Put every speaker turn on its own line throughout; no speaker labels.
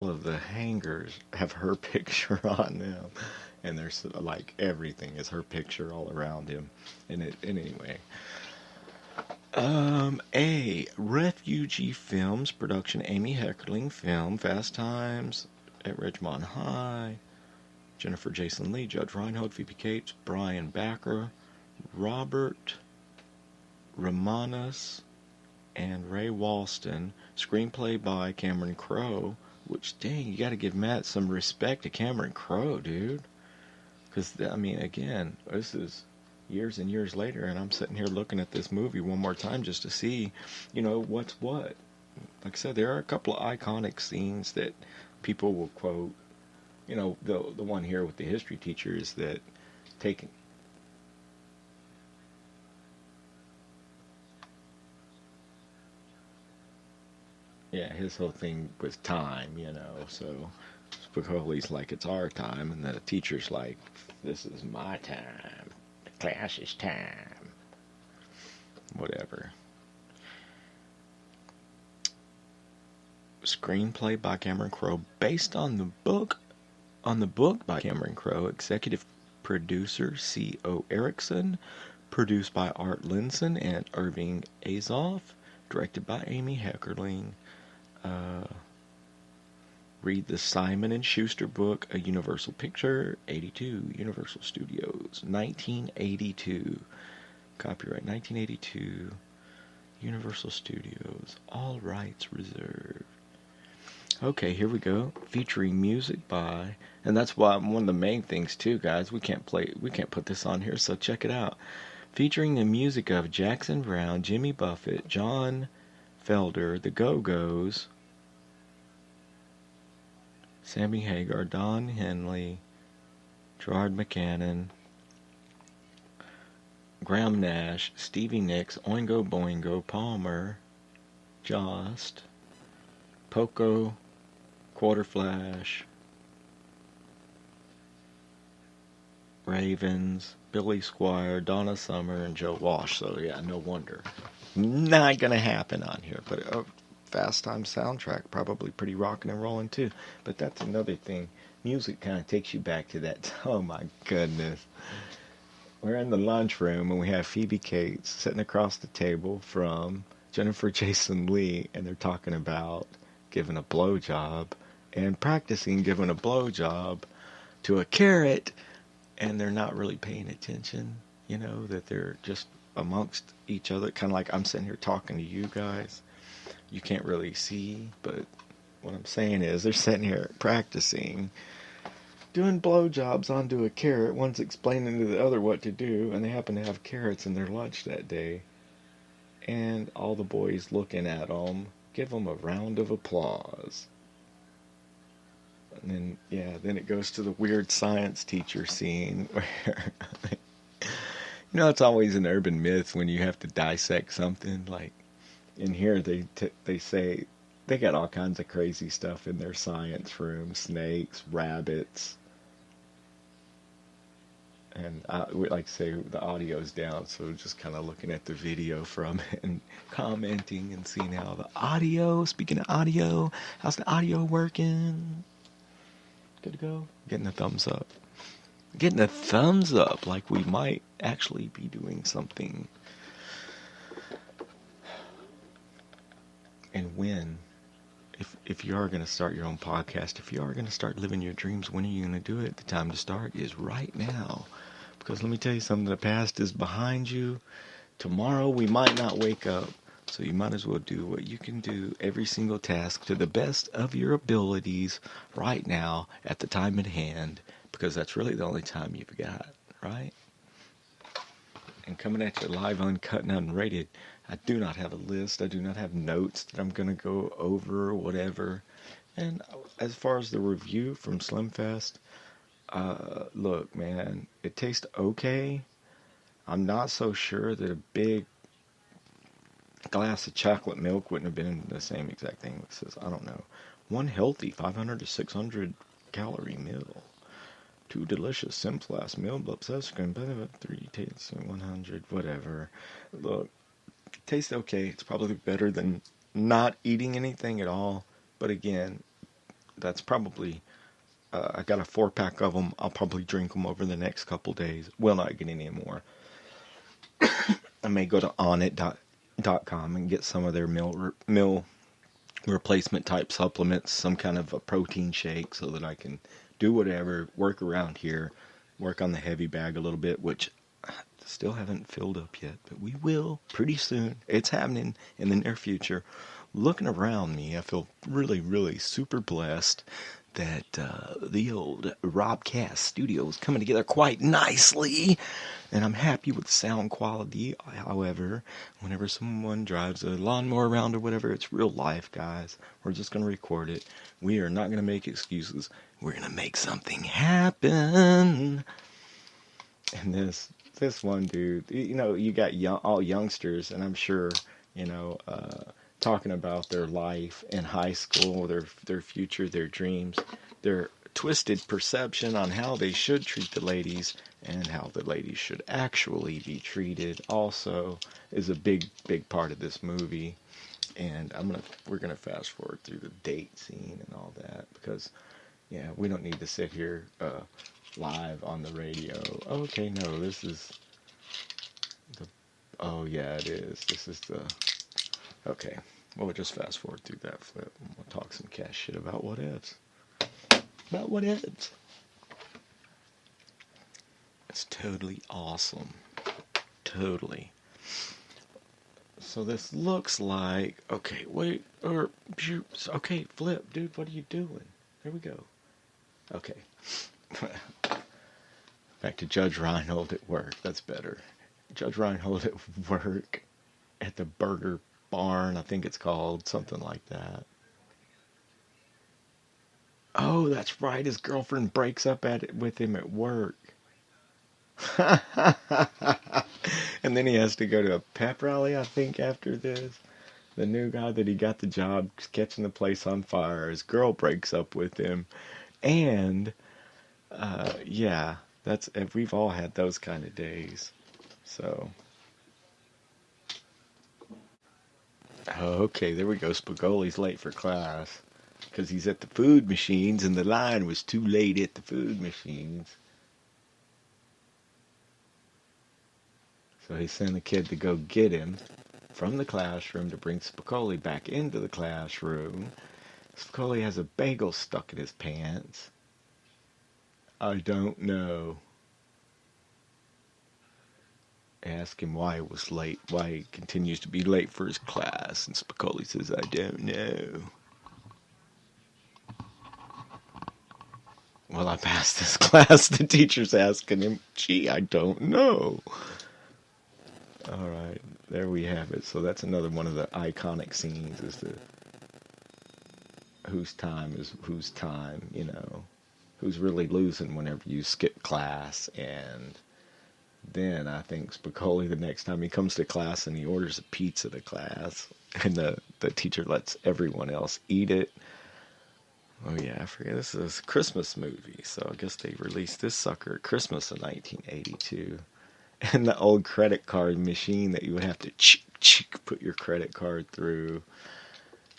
of the hangers have her picture on them, and there's like everything is her picture all around him. And anyway, A. Refugee Films production. Amy Heckerling film. Fast Times at Ridgemont High. Jennifer Jason Leigh, Judge Reinhold, Phoebe Cates, Brian Backer, Robert Romanus, and Ray Walston. Screenplay by Cameron Crowe. Which, dang, you got to give Matt some respect to Cameron Crowe, dude. Because, I mean, again, this is years and years later, and I'm sitting here looking at this movie one more time just to see, what's what. Like I said, there are a couple of iconic scenes that people will quote. The one here with the history teacher is that taking. Yeah, his whole thing was time. So Spicoli's like, it's our time, and the teacher's like, this is my time. The class is time. Whatever. Screenplay by Cameron Crowe, based on the book by Cameron Crowe. Executive producer C.O. Erickson. Produced by Art Linson and Irving Azoff. Directed by Amy Heckerling. Read the Simon and Schuster book, A Universal Picture, 82, Universal Studios, 1982. Copyright 1982, Universal Studios, all rights reserved. Okay, here we go. Featuring music by, and that's why one of the main things too, guys. We can't put this on here, so check it out. Featuring the music of Jackson Browne, Jimmy Buffett, John Felder, The Go-Go's, Sammy Hagar, Don Henley, Gerard McCannon, Graham Nash, Stevie Nicks, Oingo Boingo, Palmer, Jost, Poco, Quarterflash, Ravens, Billy Squire, Donna Summer, and Joe Walsh. So yeah, no wonder. Not gonna happen on here, but a Fast Time soundtrack, probably pretty rocking and rolling too. But that's another thing. Music kind of takes you back to that. Oh my goodness. We're in the lunchroom and we have Phoebe Cates sitting across the table from Jennifer Jason Leigh, and they're talking about giving a blowjob and practicing giving a blowjob to a carrot, and they're not really paying attention, that they're just amongst each other, kind of like I'm sitting here talking to you guys. You can't really see, but what I'm saying is they're sitting here practicing doing blowjobs onto a carrot. One's explaining to the other what to do, and they happen to have carrots in their lunch that day. And all the boys looking at them give them a round of applause. And then, then it goes to the weird science teacher scene where, it's always an urban myth when you have to dissect something. Like in here, they say they got all kinds of crazy stuff in their science room: snakes, rabbits, and like I say, the audio's down, so just kind of looking at the video from it and commenting and seeing how the audio. Speaking of audio, how's the audio working? Good to go. Getting a thumbs up. Getting a thumbs up, like we might actually be doing something. And when, if you are going to start your own podcast, if you are going to start living your dreams, when are you going to do it? The time to start is right now. Because let me tell you something, the past is behind you. Tomorrow we might not wake up, so you might as well do what you can do, every single task to the best of your abilities right now at the time at hand, because that's really the only time you've got, right? And coming at you live, uncut, and unrated, I do not have a list. I do not have notes that I'm going to go over or whatever. And as far as the review from Slimfest, look, man, it tastes okay. I'm not so sure that a big glass of chocolate milk wouldn't have been the same exact thing. It says, I don't know. One healthy 500 to 600 calorie meal. Two delicious Simplast meal blips, ice cream, 3 tastes 100, whatever. Look, it tastes okay. It's probably better than not eating anything at all. But again, that's probably, I got a 4-pack of them. I'll probably drink them over the next couple days. Will not get any more. I may go to onit.com and get some of their meal replacement type supplements, some kind of a protein shake, so that I can do whatever, work around here, work on the heavy bag a little bit, which I still haven't filled up yet, but we will pretty soon. It's happening in the near future. Looking around me, I feel really, really super blessed that the old Robcast studio is coming together quite nicely, and I'm happy with the sound quality. However, whenever someone drives a lawnmower around or whatever, it's real life, guys. We're just going to record it. We are not going to make excuses. We're going to make something happen. And this one dude, you got all youngsters, and I'm sure, talking about their life in high school, their future, their dreams, their twisted perception on how they should treat the ladies and how the ladies should actually be treated also is a big part of this movie. And we're gonna fast forward through the date scene and all that, because we don't need to sit here live on the radio. Okay, no, this is it is. This is the okay. Well, we'll just fast forward through that flip and we'll talk some cash shit about what ifs. About what ifs. It's totally awesome. Totally. So this looks like, okay, flip, dude, what are you doing? There we go. Okay. Back to Judge Reinhold at work. That's better. Judge Reinhold at work at the Burger Barn, I think it's called, something like that. Oh, that's right. His girlfriend breaks up with him at work. And then he has to go to a pep rally, I think, after this. The new guy that he got the job catching the place on fire. His girl breaks up with him. And, we've all had those kind of days. So... okay, there we go. Spicoli's late for class because he's at the food machines and the line was too late at the food machines. So he sent a kid to go get him from the classroom to bring Spicoli back into the classroom. Spicoli has a bagel stuck in his pants. I don't know. Ask him why he was late, why he continues to be late for his class, and Spicoli says, I don't know. Well, I passed this class. The teacher's asking him, gee, I don't know. All right, there we have it. So that's another one of the iconic scenes, is the whose time is whose time, who's really losing whenever you skip class. And then I think Spicoli, the next time he comes to class and he orders a pizza to class, and the teacher lets everyone else eat it. Oh yeah, I forget. This is a Christmas movie, so I guess they released this sucker at Christmas in 1982. And the old credit card machine that you would have to put your credit card through.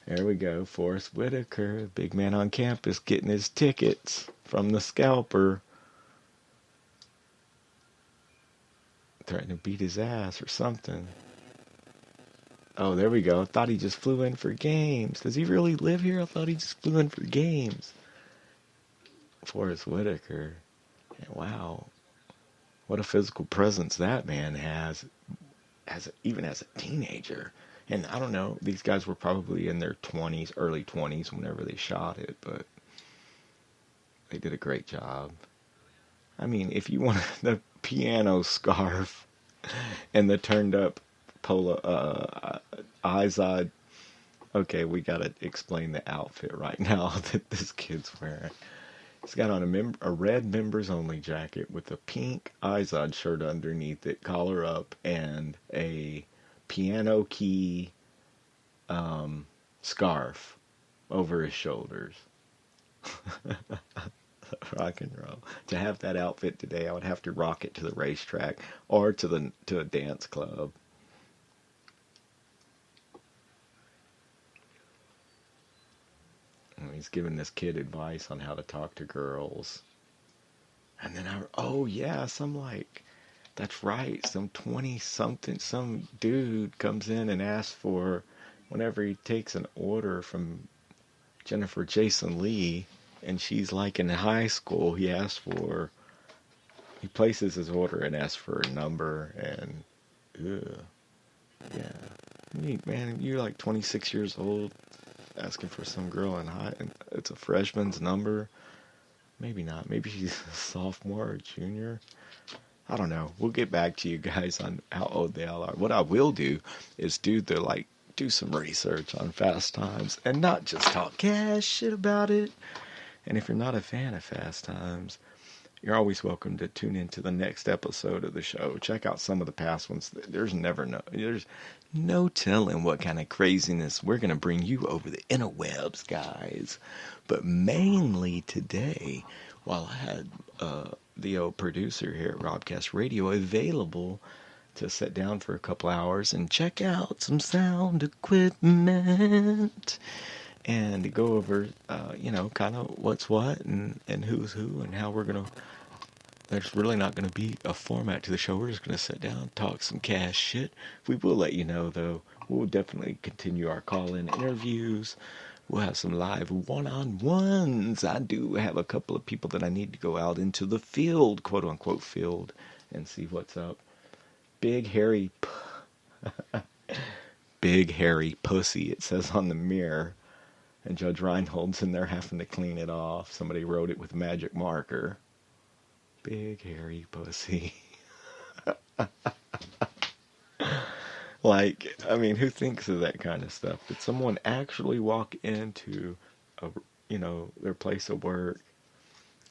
There we go, Forrest Whitaker, big man on campus, getting his tickets from the scalper. Threatening to beat his ass or something. Oh, there we go. I thought he just flew in for games. Does he really live here? I thought he just flew in for games. Forrest Whitaker. Wow. What a physical presence that man has, even as a teenager. And I don't know, these guys were probably in their 20s, early 20s whenever they shot it, but they did a great job. I mean, if you want the piano scarf and the turned up polo, Izod, okay, we gotta explain the outfit right now that this kid's wearing. He's got on a red members only jacket with a pink Izod shirt underneath it, collar up, and a piano key scarf over his shoulders. Rock and roll. To have that outfit today, I would have to rock it to the racetrack or to a dance club. Oh he's giving this kid advice on how to talk to girls. And then oh yeah, that's right, some 20 something, some dude comes in and asks for, whenever he takes an order from Jennifer Jason Leigh, and she's like in high school, he places his order and asks for a number, and, ugh, yeah. Man, you're like 26 years old, asking for some girl in high, and it's a freshman's number. Maybe not. Maybe she's a sophomore or junior. I don't know. We'll get back to you guys on how old they all are. What I will do is do some research on Fast Times and not just talk cash shit about it. And if you're not a fan of Fast Times, you're always welcome to tune into the next episode of the show. Check out some of the past ones. There's no telling what kind of craziness we're going to bring you over the interwebs, guys. But mainly today, while I had the old producer here at Robcast Radio available to sit down for a couple hours and check out some sound equipment and to go over, kind of what's what and who's who and how we're going to... There's really not going to be a format to the show. We're just going to sit down, talk some cash shit. We will let you know, though. We'll definitely continue our call-in interviews. We'll have some live one-on-ones. I do have a couple of people that I need to go out into the field, quote-unquote field, and see what's up. Big hairy pussy, it says on the mirror. And Judge Reinhold's in there having to clean it off. Somebody wrote it with a magic marker. Big hairy pussy. Who thinks of that kind of stuff? Did someone actually walk into their place of work,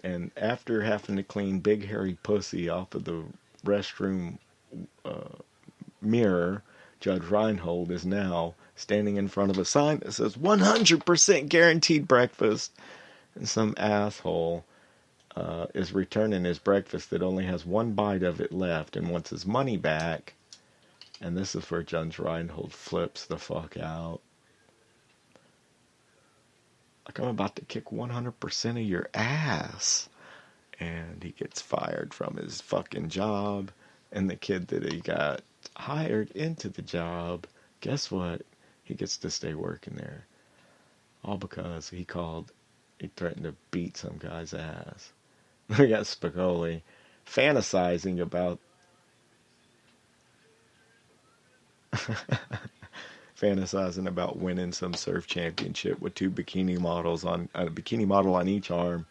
and after having to clean big hairy pussy off of the restroom mirror, Judge Reinhold is now standing in front of a sign that says 100% guaranteed breakfast, and some asshole is returning his breakfast that only has one bite of it left and wants his money back. And this is where Judge Reinhold flips the fuck out. Like, I'm about to kick 100% of your ass. And he gets fired from his fucking job. And the kid that he got hired into the job, guess what? He gets to stay working there. All because he threatened to beat some guy's ass. We got Spicoli fantasizing about winning some surf championship with two bikini models a bikini model on each arm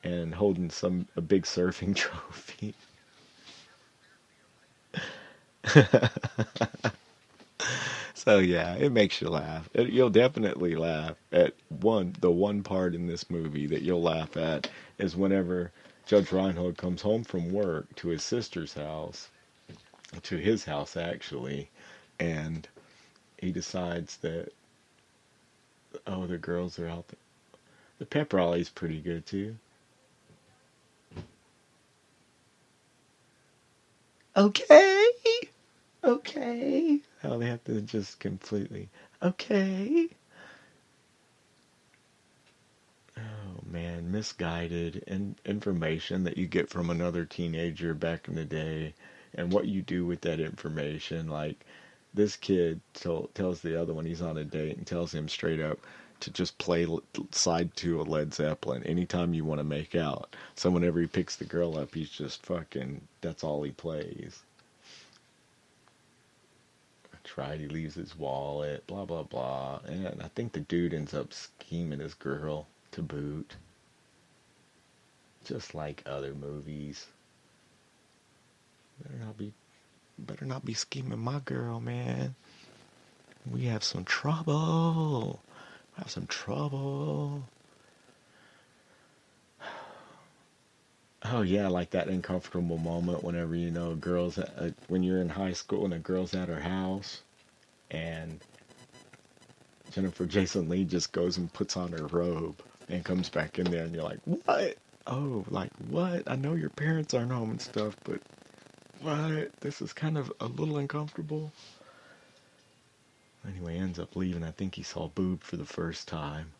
and holding a big surfing trophy. So yeah, it makes you laugh. You'll definitely laugh at the one part in this movie that you'll laugh at is whenever Judge Reinhold comes home from work to his sister's house, to his house actually, and he decides that, the girls are out there. The pep rally's pretty good too. Okay. How they have to just completely, okay. Oh man, misguided information that you get from another teenager back in the day, and what you do with that information. Like, this kid tells the other one he's on a date and tells him straight up to just play side 2 of Led Zeppelin anytime you want to make out. So whenever he picks the girl up, he's just fucking, that's all he plays. That's right, he leaves his wallet, blah, blah, blah. And I think the dude ends up scheming his girl to boot. Just like other movies. Better not be scheming my girl, man. We have some trouble. Oh yeah, like that uncomfortable moment whenever when you're in high school and a girl's at her house and Jennifer Jason Leigh just goes and puts on her robe and comes back in there and you're like, what? Oh, like what? I know your parents aren't home and stuff, but what? This is kind of a little uncomfortable. Anyway, ends up leaving. I think he saw boob for the first time.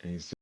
And he's